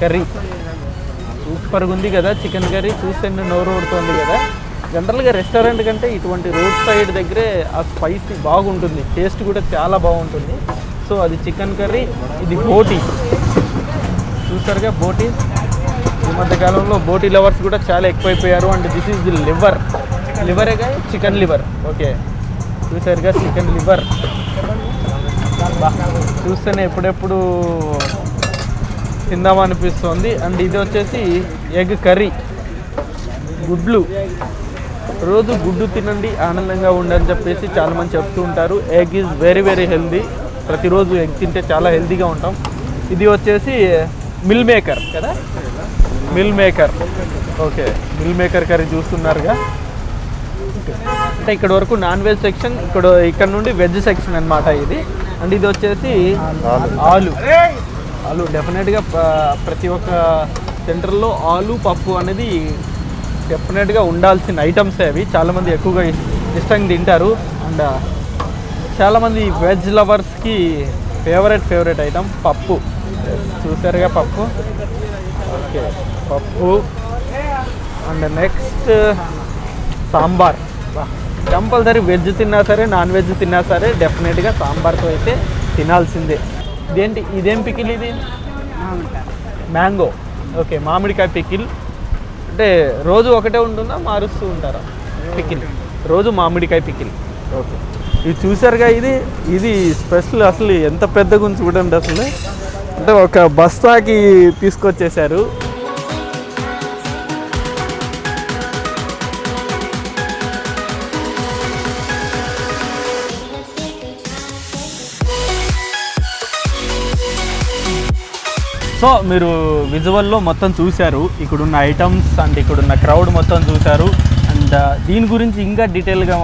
Curry సూపర్గా ఉంది కదా. చికెన్ కర్రీ చూస్తే నోరు ఊరుతుంది కదా. జనరల్గా రెస్టారెంట్ కంటే ఇటువంటి రోడ్ సైడ్ దగ్గరే ఆ స్పైసీ బాగుంటుంది, టేస్ట్ కూడా చాలా బాగుంటుంది. సో అది చికెన్ కర్రీ. ఇది బోటీ చూసారుగా, బోటీ. ఈ మధ్యకాలంలో బోటీ లవర్స్ కూడా చాలా ఎక్కువైపోయారు. అండ్ దిస్ ఈజ్ ది లివరేగా, చికెన్ లివర్. ఓకే, చూసారుగా చికెన్ లివర్. చూస్తేనే ఎప్పుడెప్పుడు తిందామనిపిస్తుంది. అండ్ ఇది వచ్చేసి ఎగ్ కర్రీ, గుడ్లు. రోజు గుడ్డు తినండి, ఆనందంగా ఉండని చెప్పేసి చాలామంది చెప్తూ ఉంటారు. Egg is very very healthy. ప్రతిరోజు ఎగ్ తింటే చాలా హెల్తీగా ఉంటాం. ఇది వచ్చేసి మిల్ మేకర్ కదా, meal maker. Okay, meal maker curry చూస్తున్నారుగా. అంటే ఇక్కడ వరకు నాన్ వెజ్ సెక్షన్, ఇక్కడ నుండి వెజ్ సెక్షన్ అనమాట ఇది. అండ్ ఇది వచ్చేసి ఆలు. డెఫినెట్గా ప్రతి ఒక్క సెంటర్లో ఆలు పప్పు అనేది డెఫినెట్గా ఉండాల్సిన ఐటమ్సే అవి. చాలామంది ఎక్కువగా ఇష్టంగా తింటారు. అండ్ చాలామంది వెజ్ లవర్స్కి ఫేవరెట్ ఐటమ్ పప్పు. చూసారుగా పప్పు. ఓకే, పప్పు. And next sambar. Compulsory veg తిన్నా సరే, నాన్ వెజ్ తిన్నా సరే డెఫినెట్గా సాంబార్తో అయితే తినాల్సిందే. ఇదేం పికిల్? ఇది మ్యాంగో. ఓకే, మామిడికాయ పికిల్. అంటే రోజు ఒకటే ఉంటుందా, మారుస్తూ ఉంటారా పికిల్? రోజు మామిడికాయ పికిల్. ఓకే, ఇది చూసారుగా. ఇది స్పెషల్. అసలు ఎంత పెద్దగా ఉంది చూడండి. అసలు అంటే ఒక బస్తాకి తీసుకొచ్చేసారు. సో మీరు విజువల్లో మొత్తం చూశారు, ఇక్కడున్న ఐటమ్స్ అండ్ ఇక్కడున్న క్రౌడ్ మొత్తం చూశారు. అండ్ దీని గురించి ఇంకా డీటెయిల్గా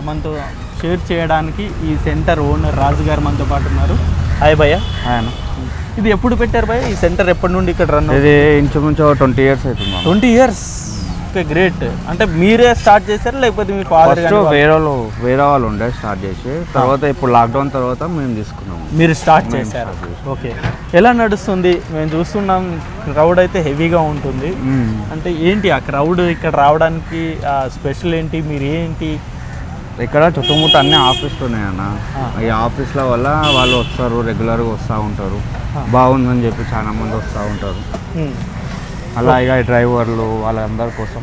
మనతో షేర్ చేయడానికి ఈ సెంటర్ ఓనర్ రాజు గారు మనతో పాటు ఉన్నారు. హాయ్ భయ్య. ఆయన ఇది ఎప్పుడు పెట్టారు భయ్య? ఈ సెంటర్ ఎప్పటి నుండి ఇక్కడ రన్? ఇది ఇంచుమించు 20 years అవుతుంది. 20 years. Okay, great. అంటే మీరే స్టార్ట్ చేశారు లేకపోతే మీ ఫాదర్? వేరే వాళ్ళు ఉండే స్టార్ట్ చేసి, తర్వాత ఇప్పుడు లాక్డౌన్ తర్వాత మేము తీసుకున్నాము. మీరు స్టార్ట్ చేశారు. ఓకే, ఎలా నడుస్తుంది? మేము చూస్తున్నాం క్రౌడ్ అయితే హెవీగా ఉంటుంది. అంటే ఏంటి ఆ క్రౌడ్ ఇక్కడ రావడానికి స్పెషల్ ఏంటి? మీరు ఏంటి ఇక్కడ చుట్టుముట్ట అన్ని ఆఫీస్లు ఉన్నాయన్న. ఈ ఆఫీస్ల వల్ల వాళ్ళు వస్తారు, రెగ్యులర్గా వస్తూ ఉంటారు. బాగుందని చెప్పి చాలా మంది వస్తూ ఉంటారు. అలాగే డ్రైవర్లు వాళ్ళందరి కోసం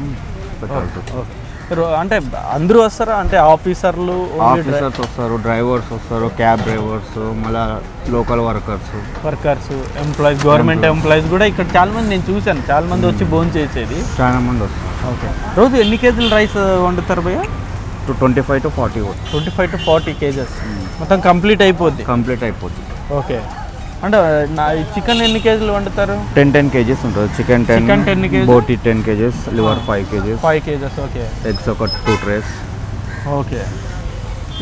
పెట్టారు. అంటే అందరూ వస్తారా? అంటే ఆఫీసర్స్ వస్తారు, డ్రైవర్స్ వస్తారు, క్యాబ్ డ్రైవర్స్, మళ్ళీ local workers, employees, government employees కూడా ఇక్కడ చాలా మంది నేను చూశాను. చాలా మంది వచ్చి భోజనం చేసేది చాలా మంది వస్తారు. ఓకే, రోజు ఎన్ని కేజీలు రైస్ వండుతారు భయ్య? 25 to 40. 25 to 40 kgs మొత్తం కంప్లీట్ అయిపోద్ది. ఓకే, అంటే చికెన్ ఎన్ని కేజీలు వండుతారు? 10 kgs ఉంటుంది. చికెన్ 10 kgs, బోటీ 10 kgs, liver 5 kgs. Okay, eggs ఒక 2 trays. ఓకే,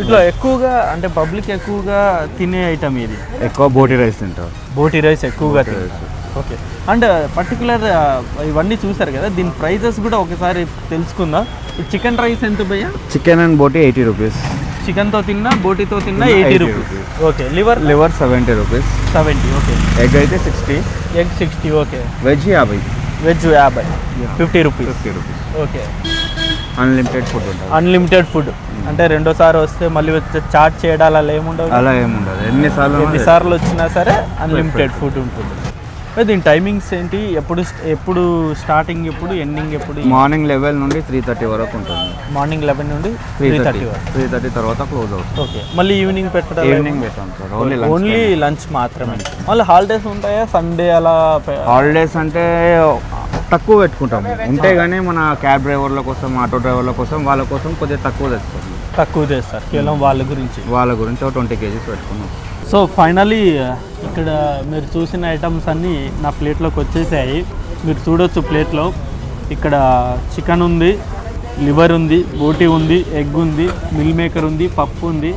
ఇట్లా ఎక్కువగా అంటే పబ్లిక్ ఎక్కువగా తినే ఐటమ్ ఇది. ఎక్కువ బోటీ రైస్ తింటారు. బోటీ రైస్ ఎక్కువగా తింటారు. ఓకే, అండ్ పర్టికులర్ ఇవన్నీ చూసారు కదా, దీని ప్రైజెస్ కూడా ఒకసారి తెలుసుకుందాం. చికెన్ రైస్ ఎంత భయ్యా? చికెన్ అండ్ బోటీ 80 rupees. చికెన్తో తిన్నా బోటీతో తిన్నా 80 rupees. Okay, liver 70 rupees. 70. Okay, egg అయితే 60. Egg 60. Okay, veg 50. Veg 50. 50 rupees. Okay, unlimited food ఉంటుంది. అన్లిమిటెడ్ ఫుడ్ అంటే రెండోసారి వస్తే మళ్ళీ చార్జ్ చేయడాలు అలా ఏముండదు? అలా ఏముండదు. ఎన్నిసార్లు వచ్చినా సరే అన్లిమిటెడ్ ఫుడ్ ఉంటుంది. దీని టైమింగ్స్ ఏంటి? ఎప్పుడు స్టార్టింగ్, ఎప్పుడు ఎండింగ్? ఎప్పుడు? మార్నింగ్ 11 నుండి 3:30 వరకు ఉంటుంది. మార్నింగ్ 11 నుండి 3:30 వరకు. 3:30 తర్వాత క్లోజ్ అవుతుంది. ఓకే, మళ్ళీ ఈవినింగ్ పెట్టడం? ఈవినింగ్ పెట్టాం సార్, ఓన్లీ లంచ్ మాత్రమే. మళ్ళీ హాలిడేస్ ఉంటాయా? సండే అలా? హాలిడేస్ అంటే తక్కువ పెట్టుకుంటాము ఉంటే కానీ మన క్యాబ్ డ్రైవర్ల కోసం, ఆటో డ్రైవర్ల కోసం, వాళ్ళ కోసం కొద్దిగా తక్కువ చేస్తారు. కేవలం వాళ్ళ గురించి 20 kgs పెట్టుకున్నాం. సో ఫైనలీ ఇక్కడ మీరు చూసిన ఐటమ్స్ అన్నీ నా ప్లేట్లోకి వచ్చేసాయి. మీరు చూడొచ్చు ప్లేట్లో. ఇక్కడ చికెన్ ఉంది, లివర్ ఉంది, బోటీ ఉంది, ఎగ్ ఉంది, మిల్ మేకర్ ఉంది, పప్పు ఉంది,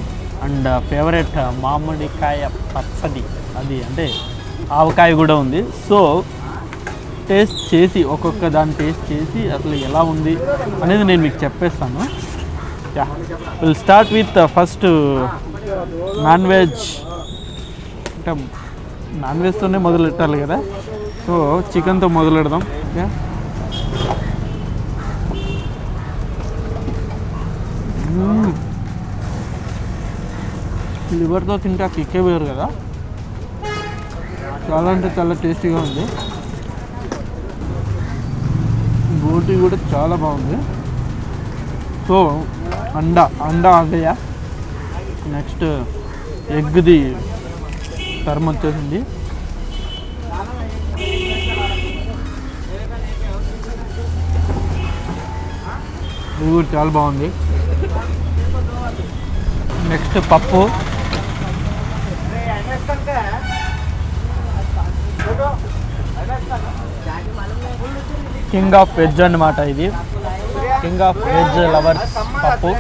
అండ్ ఫేవరెట్ మామిడికాయ పచ్చడి, అది అంటే ఆవకాయ కూడా ఉంది. సో టేస్ట్ చేసి ఒక్కొక్క దాన్ని టేస్ట్ చేసి అసలు ఎలా ఉంది అనేది నేను మీకు చెప్పేస్తాను. Yeah, will start with first non veg. అంటే నాన్ వెజ్తోనే మొదలు పెట్టాలి కదా. సో చికెన్తో మొదలెడదాం. ఓకే, లివర్తో తింటే ఆ కిక్కే వేరు కదా, చాలా అంటే చాలా టేస్టీగా ఉంది. బోటీ కూడా చాలా బాగుంది. సో అండా ఆగయ్య. నెక్స్ట్ ఎగ్ది టర్మ్ వచ్చేసింది. ఇది కూడా చాలా బాగుంది. నెక్స్ట్ పప్పు, కింగ్ ఆఫ్ వెజ్ అన్నమాట. ఇది కింగ్ ఆఫ్ వెజ్ లవర్స్ పప్పు.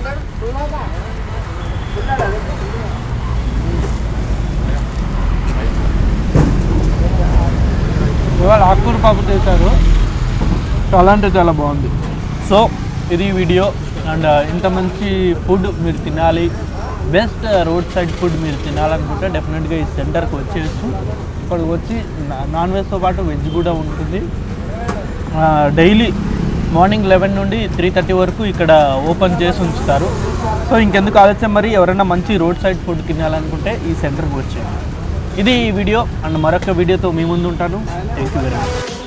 ఇవాళ ఆకుకూర పప్పు చేశారు, చాలా అంటే చాలా బాగుంది. సో ఇది వీడియో. అండ్ ఇంత మంచి ఫుడ్ మీరు తినాలి, బెస్ట్ రోడ్ సైడ్ ఫుడ్ మీరు తినాలనుకుంటే డెఫినెట్గా ఈ సెంటర్కి వచ్చేయచ్చు. ఇక్కడికి వచ్చి నాన్ వెజ్తో పాటు వెజ్ కూడా ఉంటుంది. డైలీ మార్నింగ్ 11 నుండి 3:30 వరకు ఇక్కడ ఓపెన్ చేసి ఉంచుతారు. సో ఇంకెందుకు ఆలస్యం, మరి ఎవరైనా మంచి రోడ్ సైడ్ ఫుడ్ తినాలనుకుంటే ఈ సెంటర్కి వచ్చేయండి. ఇది ఈ వీడియో. అండ్ మరొక వీడియోతో మీ ముందు ఉంటాను. Thank you very much.